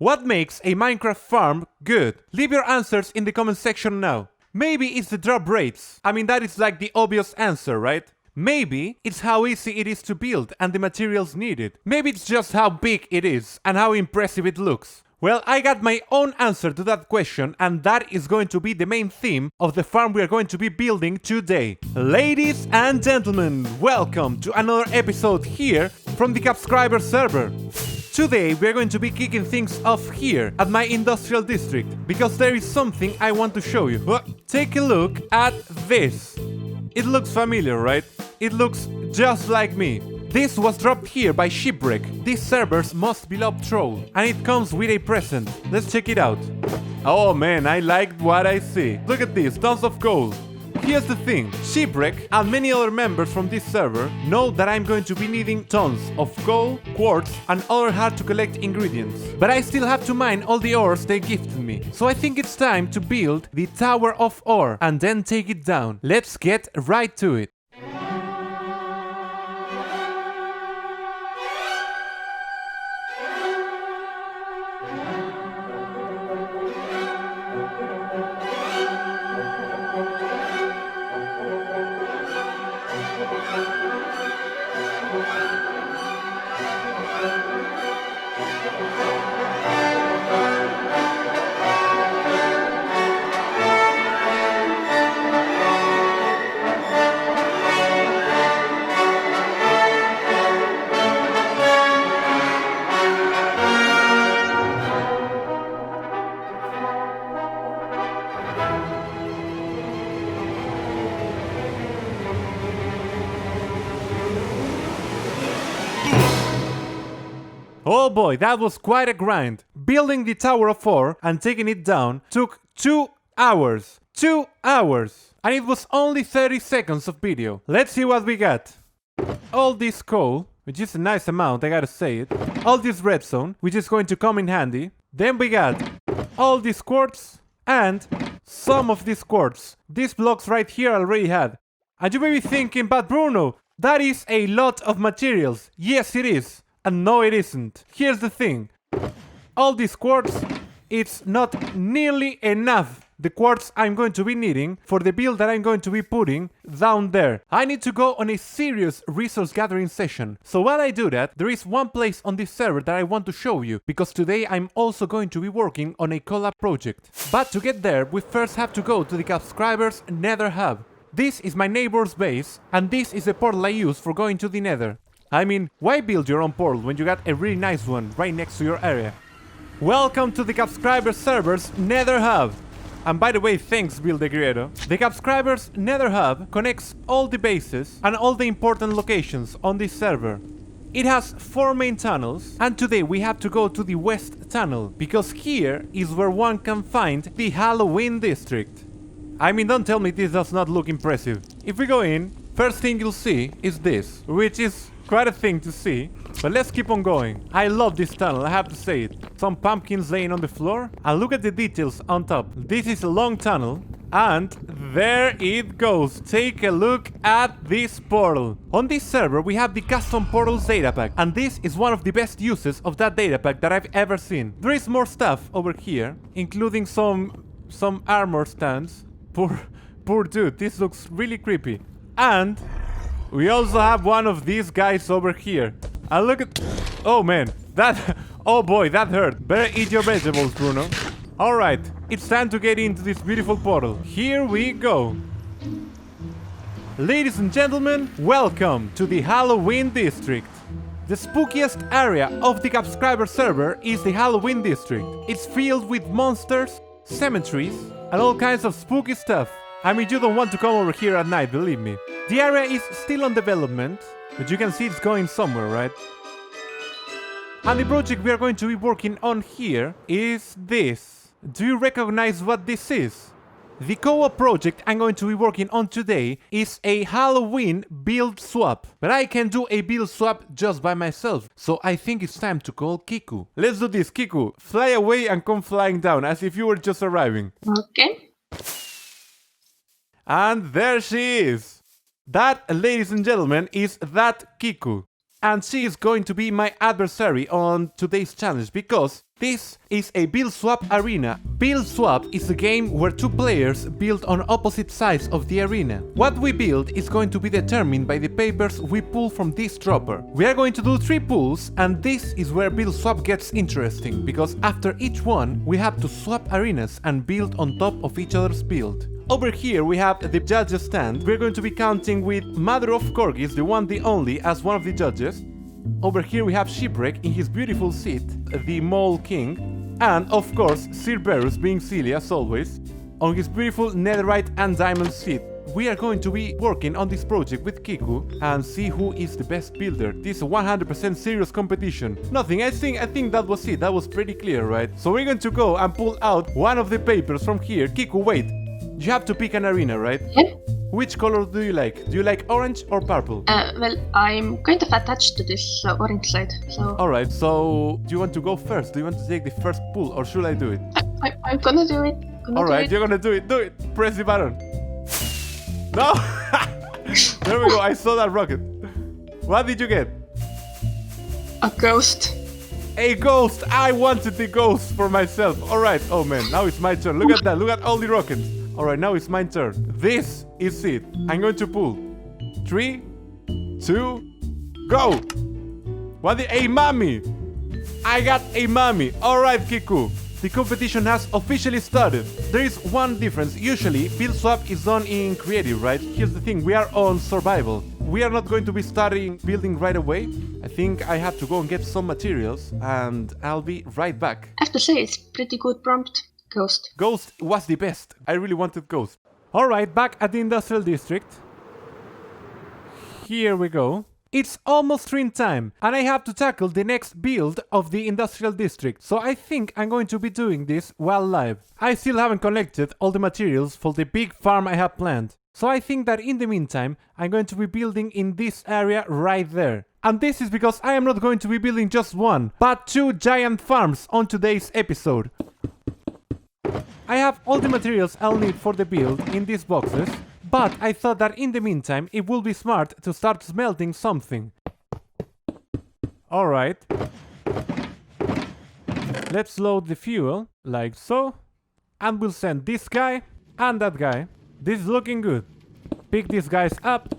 What makes a Minecraft farm good? Leave your answers in the comment section now. Maybe it's the drop rates. I mean, that is like the obvious answer, right? Maybe it's how easy it is to build and the materials needed. Maybe it's just how big it is and how impressive it looks. Well, I got my own answer to that question, and that is going to be the main theme of the farm we are going to be building today. Ladies and gentlemen, welcome to another episode here from the Cubscribers server. Today we are going to be kicking things off here at my industrial district, because there is something I want to show you. Take a look at this. It looks familiar, right? It looks just like me. This was dropped here by Shipwreck. These servers must be loved troll, and it comes with a present. Let's check it out. Oh man, I like what I see. Look at this, tons of gold. Here's the thing, Shipwreck and many other members from this server know that I'm going to be needing tons of coal, quartz and other hard to collect ingredients. But I still have to mine all the ores they gifted me. So I think it's time to build the Tower of Ore and then take it down. Let's get right to it. Oh boy, that was quite a grind. Building the Tower of Ore and taking it down took 2 hours. 2 hours! And it was only 30 seconds of video. Let's see what we got. All this coal, which is a nice amount, I gotta say it. All this redstone, which is going to come in handy. Then we got all this quartz and some of this quartz. These blocks right here I already had. And you may be thinking, but Bruno, that is a lot of materials. Yes, it is. And no, it isn't. Here's the thing. All this quartz, it's not nearly enough. The quartz I'm going to be needing for the build that I'm going to be putting down there. I need to go on a serious resource gathering session. So while I do that, there is one place on this server that I want to show you, because today I'm also going to be working on a collab project. But to get there, we first have to go to the Cubscribers Nether Hub. This is my neighbor's base, and this is the portal I use for going to the Nether. I mean, why build your own portal when you got a really nice one right next to your area? Welcome to the Cubscribers server's Nether Hub. And by the way, thanks Build the Creator. The Cubscribers Nether Hub connects all the bases and all the important locations on this server. It has 4 main tunnels, and today we have to go to the west tunnel, because here is where one can find the Halloween district. I mean, don't tell me this does not look impressive. If we go in, first thing you'll see is this, which is quite a thing to see, but let's keep on going. I love this tunnel, I have to say it. Some pumpkins laying on the floor, and look at the details on top. This is a long tunnel, and there it goes. Take a look at this portal. On this server we have the custom portals data pack, and this is one of the best uses of that data pack that I've ever seen. There is more stuff over here, including some armor stands. Poor dude, this looks really creepy. And we also have one of these guys over here. And look at... Oh man, that... Oh boy, that hurt. Better eat your vegetables, Bruno. Alright, it's time to get into this beautiful portal. Here we go. Ladies and gentlemen, welcome to the Halloween district. The spookiest area of the Cubscriber server is the Halloween district. It's filled with monsters, cemeteries, and all kinds of spooky stuff. I mean, you don't want to come over here at night, believe me. The area is still on development, but you can see it's going somewhere, right? And the project we are going to be working on here is this. Do you recognize what this is? The co-op project I'm going to be working on today is a Halloween build swap. But I can do a build swap just by myself, so I think it's time to call Kiku. Let's do this, Kiku. Fly away and come flying down as if you were just arriving. Okay. And there she is. That, ladies and gentlemen, is that Kiku. and she is going to be my adversary on today's challenge because this is a build swap arena. Build swap is a game where two players build on opposite sides of the arena. What we build is going to be determined by the papers we pull from this dropper. We are going to do 3 pulls, and this is where build swap gets interesting because after each one we have to swap arenas and build on top of each other's build. Over here we have the judges stand. We're going to be counting with Mother of Corgis, the one, the only, as one of the judges. Over here we have Shipwreck in his beautiful seat, the Mole King, and of course Cerberus, being silly as always, on his beautiful netherite and diamond seat. We are going to be working on this project with Kiku and see who is the best builder. This is a 100% serious competition. Nothing, I think that was it. That was pretty clear, right? So we're going to go and pull out one of the papers from here. Kiku, wait. You have to pick an arena, right? Yeah. Which color do you like? Do you like orange or purple? Well, I'm kind of attached to this orange side, so... Alright, so do you want to go first? Do you want to take the first pull or should I do it? I'm gonna do it. Alright, you're gonna do it. Do it. Press the button. No! There we go. I saw that rocket. What did you get? A ghost. A ghost! I wanted the ghost for myself. Alright, oh man, now it's my turn. Look at that. Look at all the rockets. Alright, now it's my turn. This is it. I'm going to pull. 3, 2, go! What the... A mummy! I got a mummy. Alright, Kiku. The competition has officially started. There is one difference. Usually, build swap is done in creative, right? Here's the thing, we are on survival. We are not going to be starting building right away. I think I have to go and get some materials, and I'll be right back. I have to say, it's pretty good prompt. Ghost. Ghost was the best. I really wanted Ghost. Alright, back at the industrial district. Here we go. It's almost sprint time, and I have to tackle the next build of the industrial district, so I think I'm going to be doing this while live. I still haven't collected all the materials for the big farm I have planned, so I think that in the meantime, I'm going to be building in this area right there. And this is because I am not going to be building just one, but 2 giant farms on today's episode. I have all the materials I'll need for the build in these boxes, but I thought that in the meantime it would be smart to start smelting something. Alright. Let's load the fuel, like so. And we'll send this guy and that guy. This is looking good. Pick these guys up.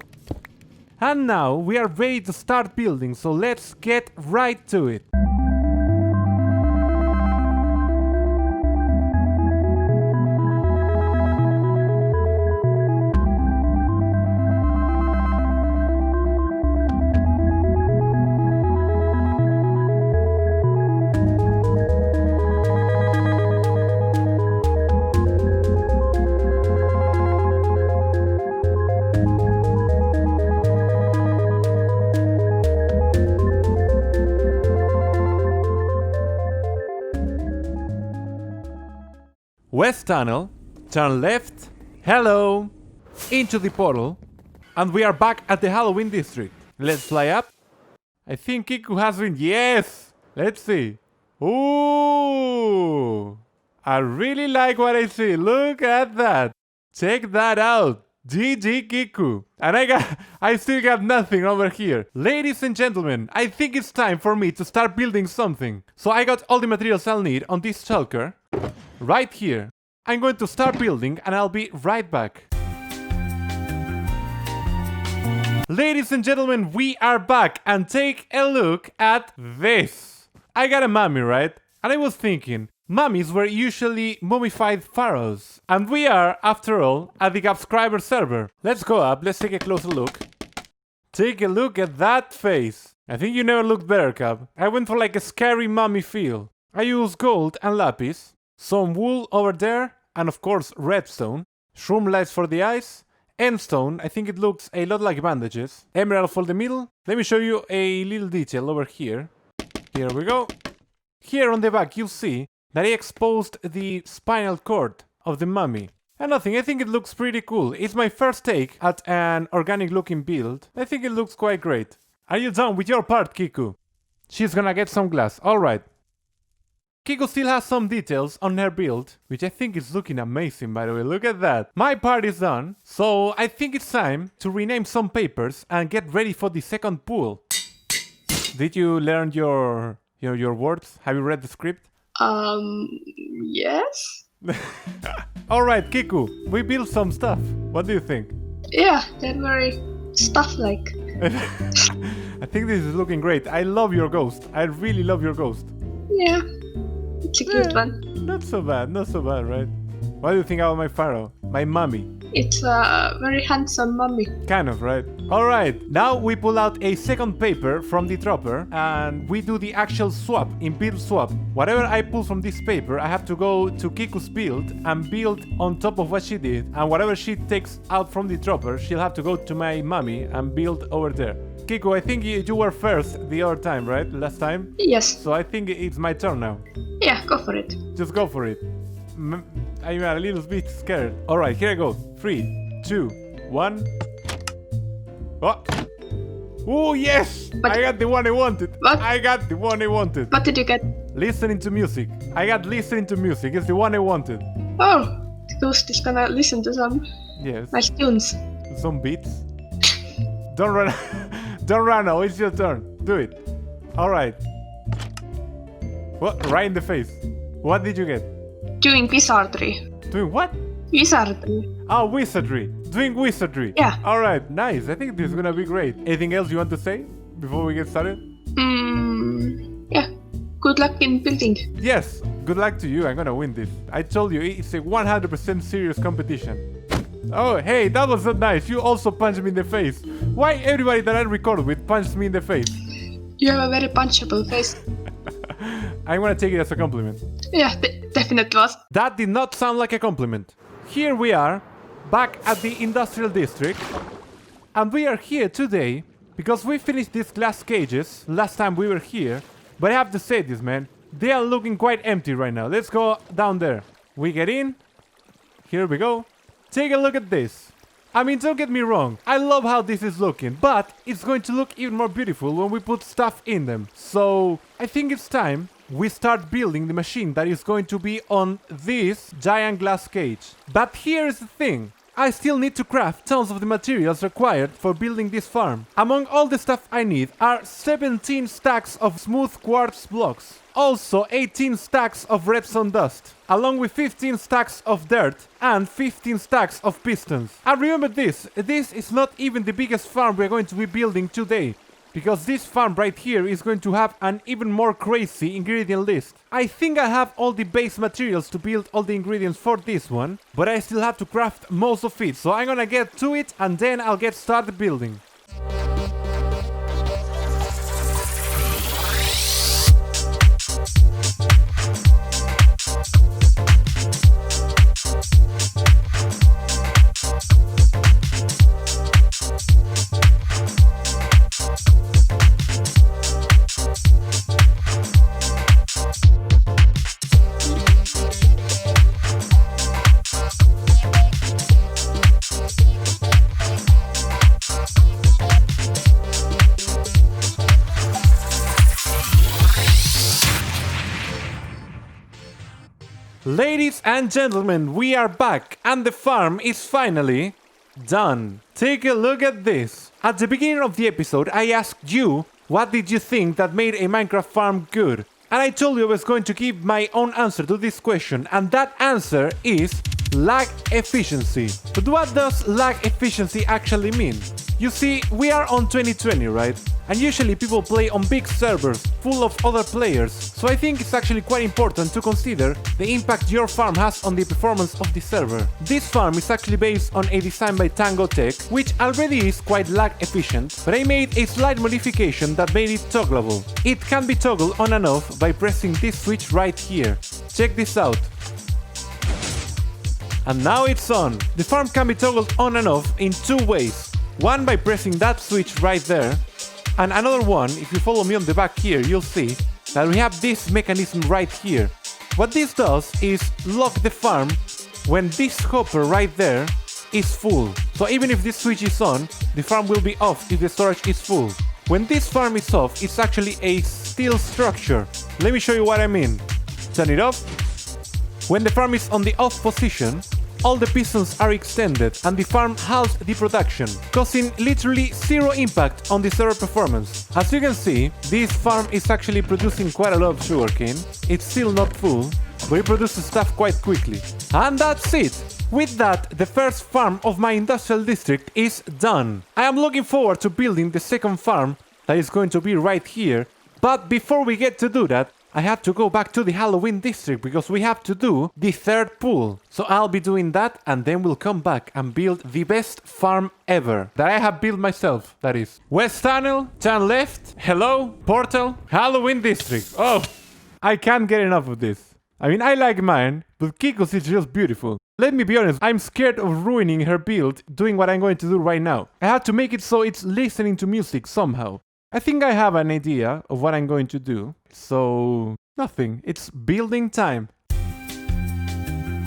And now we are ready to start building, so let's get right to it. West tunnel, turn left, hello, into the portal, and we are back at the Halloween district. Let's fly up. I think Kiku has been, yes! Let's see. Ooh! I really like what I see, look at that. Check that out. GG Kiku. And I still got nothing over here. Ladies and gentlemen, I think it's time for me to start building something. So I got all the materials I'll need on this shulker. Right here. I'm going to start building and I'll be right back. Ladies and gentlemen, we are back and take a look at this. I got a mummy, right? And I was thinking, mummies were usually mummified pharaohs. And we are, after all, at the Cubscribers server. Let's go up, let's take a closer look. Take a look at that face. I think you never looked better, Cub. I went for like a scary mummy feel. I used gold and lapis. Some wool over there, and of course redstone, shroom lights for the eyes, endstone, I think it looks a lot like bandages, emerald for the middle. Let me show you a little detail over here. Here we go. Here on the back you'll see that I exposed the spinal cord of the mummy. And nothing, I think it looks pretty cool. It's my first take at an organic looking build. I think it looks quite great. Are you done with your part, Kiku? She's gonna get some glass, alright. Kiku still has some details on her build, which I think is looking amazing, by the way, look at that. My part is done, so I think it's time to rename some papers and get ready for the second pull. Did you learn your words? Have you read the script? Yes. All right, Kiku, we built some stuff. What do you think? Yeah, they're very stuff-like. I think this is looking great. I love your ghost. I really love your ghost. Yeah, it's a cute one. Not so bad, right? What do you think about my pharaoh? My mummy? It's a very handsome mummy. Kind of, right? Alright, now we pull out a second paper from the dropper and we do the actual swap in build swap. Whatever I pull from this paper, I have to go to Kiku's build and build on top of what she did. And whatever she takes out from the dropper, she'll have to go to my mummy and build over there. Kiku, I think you were first the other time, right? Last time? Yes. So I think it's my turn now. Yeah, go for it. Just go for it. I'm a little bit scared. Alright, here I go. 3, 2, 1. Oh! Oh, yes! But I got the one I wanted. What? I got the one I wanted. What did you get? Listening to music. I got listening to music. It's the one I wanted. Oh, the ghost is gonna listen to some Yes. nice tunes. Some beats. Don't run. Don't run now. It's your turn. Do it. Alright. What? Right in the face. What did you get? Doing wizardry. Doing what? Wizardry. Oh, wizardry. Doing wizardry. Yeah. Alright, nice. I think this is gonna be great. Anything else you want to say before we get started? Yeah. Good luck in building. Yes. Good luck to you. I'm gonna win this. I told you, it's a 100% serious competition. Oh, hey, that was so nice. You also punched me in the face. Why everybody that I record with punches me in the face? You have a very punchable face. I'm gonna take it as a compliment. Yeah, definitely was. That did not sound like a compliment. Here we are, back at the industrial district. And we are here today because we finished these glass cages last time we were here. But I have to say this, man. They are looking quite empty right now. Let's go down there. We get in. Here we go. Take a look at this. I mean, don't get me wrong. I love how this is looking. But it's going to look even more beautiful when we put stuff in them. So I think it's time we start building the machine that is going to be on this giant glass cage. But here's the thing. I still need to craft tons of the materials required for building this farm. Among all the stuff I need are 17 stacks of smooth quartz blocks. Also 18 stacks of redstone dust, along with 15 stacks of dirt and 15 stacks of pistons. And remember this is not even the biggest farm we're going to be building today. Because this farm right here is going to have an even more crazy ingredient list. I think I have all the base materials to build all the ingredients for this one, but I still have to craft most of it, so I'm gonna get to it and then I'll get started building. Ladies and gentlemen, we are back and the farm is finally done. Take a look at this. At the beginning of the episode, I asked you, what did you think that made a Minecraft farm good? And I told you I was going to give my own answer to this question, and that answer is lag efficiency. But what does lag efficiency actually mean? You see, we are on 2020, right? And usually people play on big servers full of other players, so I think it's actually quite important to consider the impact your farm has on the performance of the server. This farm is actually based on a design by Tango Tech, which already is quite lag efficient, but I made a slight modification that made it toggleable. It can be toggled on and off by pressing this switch right here. Check this out. And now it's on. The farm can be toggled on and off in two ways. One by pressing that switch right there, and another one, if you follow me on the back here, you'll see that we have this mechanism right here. What this does is lock the farm when this hopper right there is full. So even if this switch is on, the farm will be off if the storage is full. When this farm is off, it's actually a steel structure. Let me show you what I mean. Turn it off. When the farm is on the off position, all the pistons are extended and the farm halves the production, causing literally zero impact on the server performance. As you can see, this farm is actually producing quite a lot of sugarcane. It's still not full, but it produces stuff quite quickly. And that's it! With that, the first farm of my industrial district is done. I am looking forward to building the second farm that is going to be right here. But before we get to do that, I have to go back to the Halloween district because we have to do the third pool. So I'll be doing that and then we'll come back and build the best farm ever. That I have built myself, that is. West tunnel, turn left, hello, portal, Halloween district. Oh, I can't get enough of this. I mean, I like mine, but Kiko's is just beautiful. Let me be honest, I'm scared of ruining her build doing what I'm going to do right now. I have to make it so it's listening to music somehow. I think I have an idea of what I'm going to do. So, nothing. It's building time.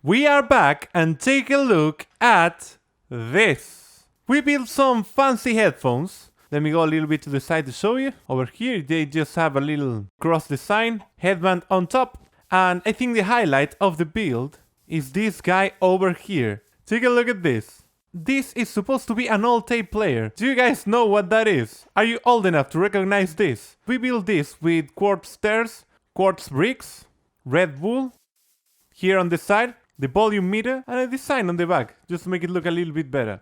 We are back and take a look at this. We built some fancy headphones. Let me go a little bit to the side to show you. Over here, they just have a little cross design, headband on top. And I think the highlight of the build is this guy over here. Take a look at this. This is supposed to be an old tape player. Do you guys know what that is? Are you old enough to recognize this? We built this with quartz stairs, quartz bricks, Red Bull, here on the side, the volume meter, and a design on the back, just to make it look a little bit better.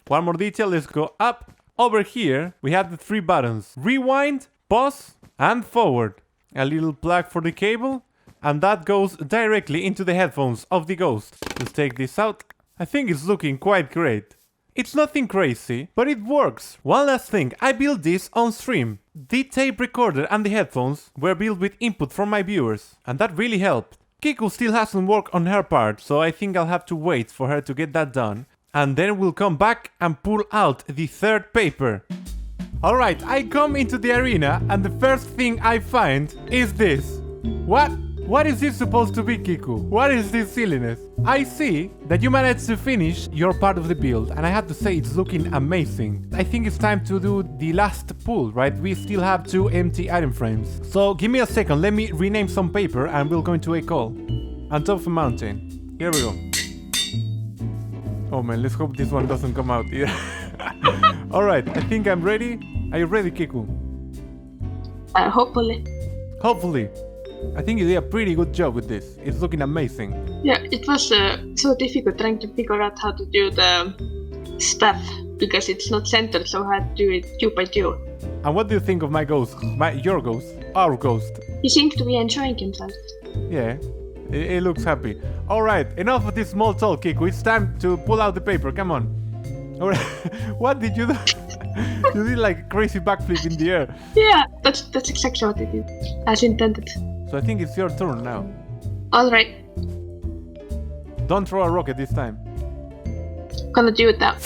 One more detail, let's go up. Over here, we have the 3 buttons. Rewind, pause, and forward. A little plug for the cable, and that goes directly into the headphones of the ghost. Just take this out. I think it's looking quite great. It's nothing crazy, but it works. One last thing, I built this on stream. The tape recorder and the headphones were built with input from my viewers, and that really helped. Kiko still hasn't worked on her part, so I think I'll have to wait for her to get that done. And then we'll come back and pull out the third paper. Alright, I come into the arena and the first thing I find is this. What is this supposed to be, Kiku? What is this silliness? I see that you managed to finish your part of the build, and I have to say it's looking amazing. I think it's time to do the last pull, right? We still have 2 empty item frames. So give me a second, let me rename some paper and we'll go into a call. On top of a mountain. Here we go. Oh man, let's hope this one doesn't come out either. Alright, I think I'm ready. Are you ready, Kiku? Hopefully. Hopefully. I think you did a pretty good job with this. It's looking amazing. Yeah, it was so difficult trying to figure out how to do the stuff because it's not centered, so I had to do it 2 by 2. And what do you think of my ghost? Your ghost? Our ghost? He seems to be enjoying himself. Yeah, it looks happy. Alright, enough of this small talk, Kiku. It's time to pull out the paper. Come on. Alright, what did you do? You did like a crazy backflip in the air. Yeah, that's exactly what I did, as intended. So I think it's your turn now. Alright, Don't throw a rocket this time. gonna do it now.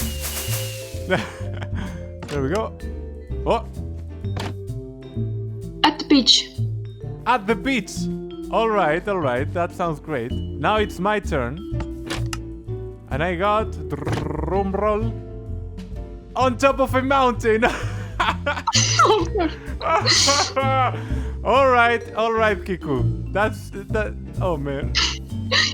There we go. Oh, At the beach. at the beach. Alright, that sounds great. Now it's my turn. And I got drum roll on top of a mountain. Alright, Kiku. That's that. Oh man.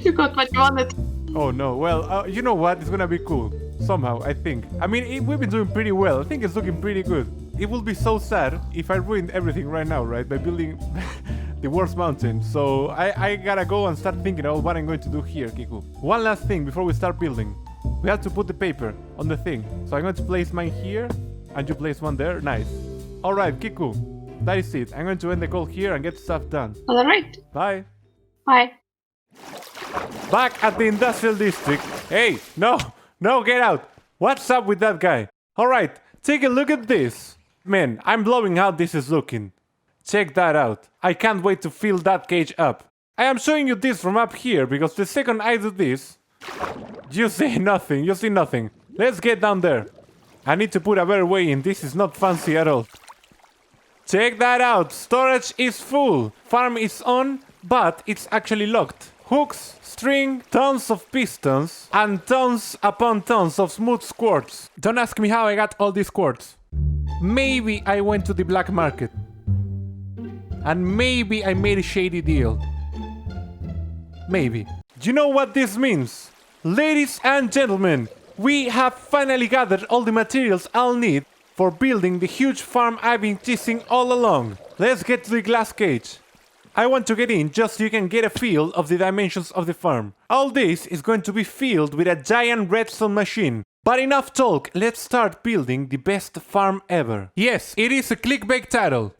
You got what you wanted. Oh no. Well, you know what? It's gonna be cool. Somehow, I think. I mean, we've been doing pretty well. I think it's looking pretty good. It will be so sad if I ruined everything right now, right? By building the worst mountain. So I gotta go and start thinking about what I'm going to do here, Kiku. One last thing before we start building. We have to put the paper on the thing. So I'm going to place mine here, and you place one there. Nice. Alright, Kiku. That is it. I'm going to end the call here and get stuff done. Alright. Bye. Bye. Back at the industrial district. Hey, no, get out. What's up with that guy? Alright, take a look at this. Man, I'm blowing how this is looking. Check that out. I can't wait to fill that cage up. I am showing you this from up here because the second I do this, you see nothing. Let's get down there. I need to put a better way in. This is not fancy at all. Check that out. Storage is full. Farm is on, but it's actually locked. Hooks, string, tons of pistons, and tons upon tons of smooth quartz. Don't ask me how I got all these quartz. Maybe I went to the black market. And maybe I made a shady deal. Maybe. Do you know what this means? Ladies and gentlemen, we have finally gathered all the materials I'll need for building the huge farm I've been teasing all along. Let's get to the glass cage. I want to get in just so you can get a feel of the dimensions of the farm. All this is going to be filled with a giant redstone machine. But enough talk, let's start building the best farm ever. Yes, it is a clickbait title.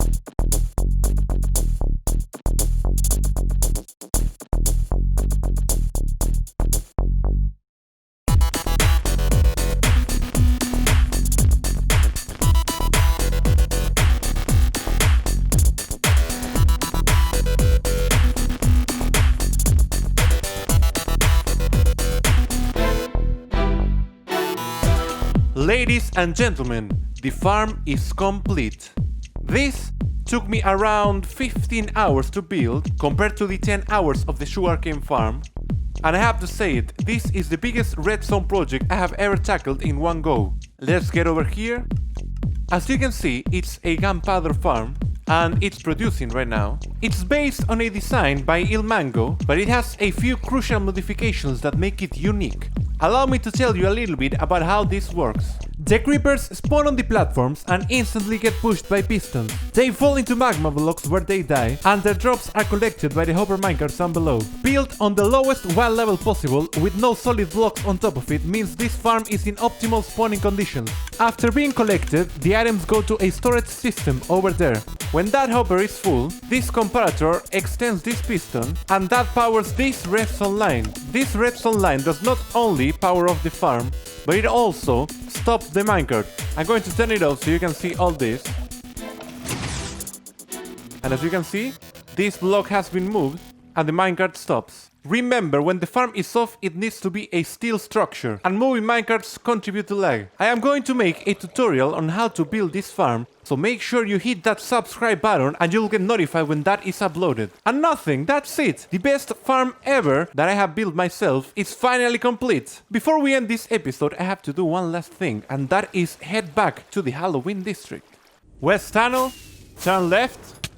Ladies and gentlemen, the farm is complete. This took me around 15 hours to build compared to the 10 hours of the sugarcane farm. And I have to say it, this is the biggest redstone project I have ever tackled in one go. Let's get over here. As you can see, it's a gunpowder farm and it's producing right now. It's based on a design by Il Mango, but it has a few crucial modifications that make it unique. Allow me to tell you a little bit about how this works. The creepers spawn on the platforms and instantly get pushed by pistons. They fall into magma blocks where they die, and their drops are collected by the hopper minecarts down below. Built on the lowest wild level possible with no solid blocks on top of it means this farm is in optimal spawning conditions. After being collected, the items go to a storage system over there. When that hopper is full, this comparator extends this piston and that powers this redstone line. This redstone line does not only power off the farm, but it also stops the minecart. I'm going to turn it off so you can see all this. And as you can see, this block has been moved and the minecart stops. Remember, when the farm is off, it needs to be a steel structure, and moving minecarts contribute to lag. I am going to make a tutorial on how to build this farm, so make sure you hit that subscribe button and you'll get notified when that is uploaded. And nothing, that's it! The best farm ever that I have built myself is finally complete. Before we end this episode, I have to do one last thing, and that is head back to the Halloween district. West tunnel, turn left,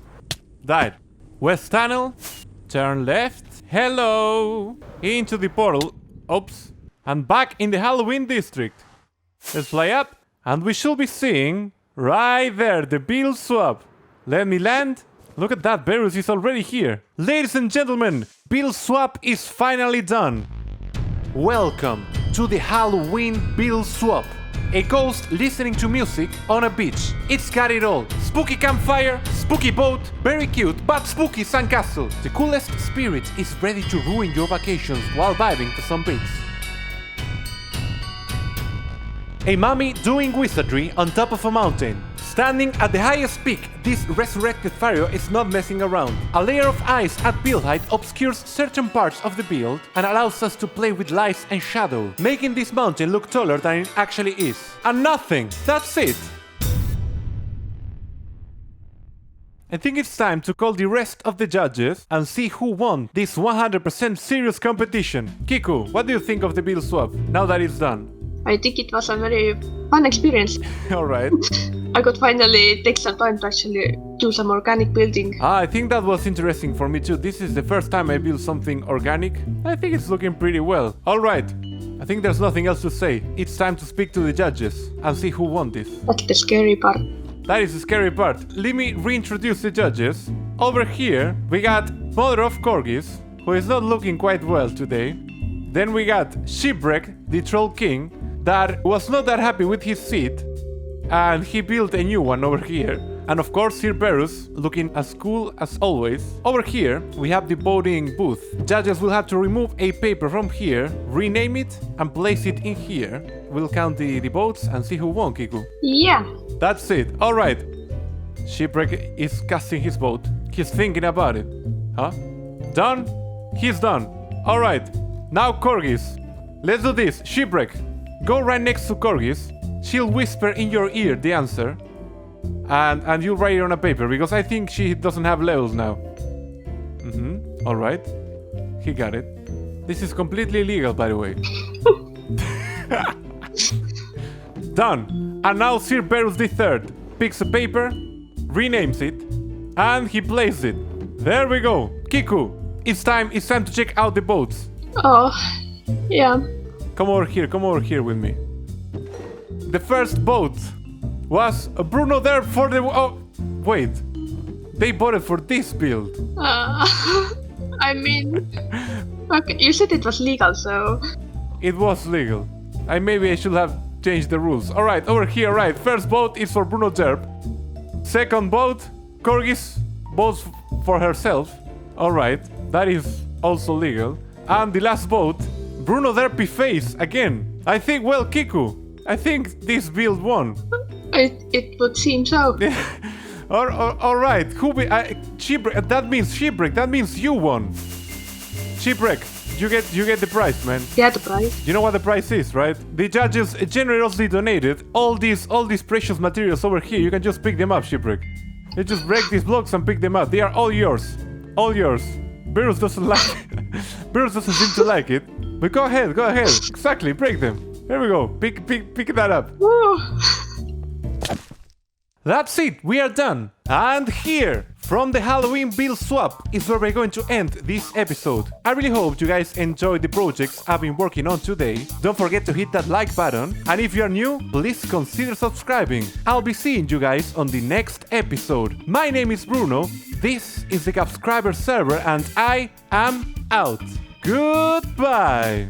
died. West tunnel, turn left. Hello! Into the portal. Oops. And back in the Halloween district. Let's fly up. And we should be seeing right there the build swap. Let me land. Look at that, Varus is already here. Ladies and gentlemen, build swap is finally done. Welcome to the Halloween build swap. A ghost listening to music on a beach. It's got it all. Spooky campfire, spooky boat, very cute but spooky sandcastle. The coolest spirit is ready to ruin your vacations while vibing to some beats. A mummy doing wizardry on top of a mountain. Standing at the highest peak, this resurrected pharaoh is not messing around. A layer of ice at build height obscures certain parts of the build and allows us to play with light and shadow, making this mountain look taller than it actually is. And nothing! That's it! I think it's time to call the rest of the judges and see who won this 100% serious competition. Kiku, what do you think of the build swap now that it's done? I think it was a very fun experience. Alright. I could finally take some time to actually do some organic building. I think that was interesting for me too. This is the first time I built something organic. I think it's looking pretty well. Alright. I think there's nothing else to say. It's time to speak to the judges and see who won this. That's the scary part. That is the scary part. Let me reintroduce the judges. Over here, we got Mother of Corgis, who is not looking quite well today. Then we got Shipwreck, the Troll King, that was not that happy with his seat, and he built a new one over here. And of course, Sir Berus, looking as cool as always. Over here, we have the voting booth. Judges will have to remove a paper from here, rename it, and place it in here. We'll count the votes and see who won, Kiku. Yeah. That's it. Alright. Shipwreck is casting his vote. He's thinking about it. Huh? Done? He's done. Alright. Now Corgis. Let's do this. Shipwreck, go right next to Corgis. She'll whisper in your ear the answer. And you'll write it on a paper, because I think she doesn't have levels now. Alright. He got it. This is completely illegal, by the way. Done. And now Sir Berus III picks a paper, renames it, and he places it. There we go. Kiku, it's time to check out the boats. Oh, Yeah. Come over here with me. The first vote was Bruno there for the... Oh, wait. They voted for this build. I mean... Okay, you said it was legal, so... It was legal. Maybe I should have changed the rules. Alright, over here, right. First vote is for Bruno Derp. Second vote, Corgis votes for herself. Alright, that is also legal. And the last vote, Bruno Derpy face again. I think, well, Kiku, I think this build won. It would seem so. Alright, Shipwreck, that means Shipwreck, that means you won. Shipwreck, you get the prize, man. Yeah, the prize. You know what the prize is, right? The judges generously donated all these precious materials over here. You can just pick them up, Shipwreck. You just break these blocks and pick them up. They are all yours. All yours. Beerus doesn't like it. Beerus doesn't seem to like it. But go ahead. Exactly, break them. Here we go. Pick that up. Woo. That's it, we are done. And here, from the Halloween build swap, is where we're going to end this episode. I really hope you guys enjoyed the projects I've been working on today. Don't forget to hit that like button. And if you're new, please consider subscribing. I'll be seeing you guys on the next episode. My name is Bruno, this is the Cubscribers server, and I am out. Goodbye!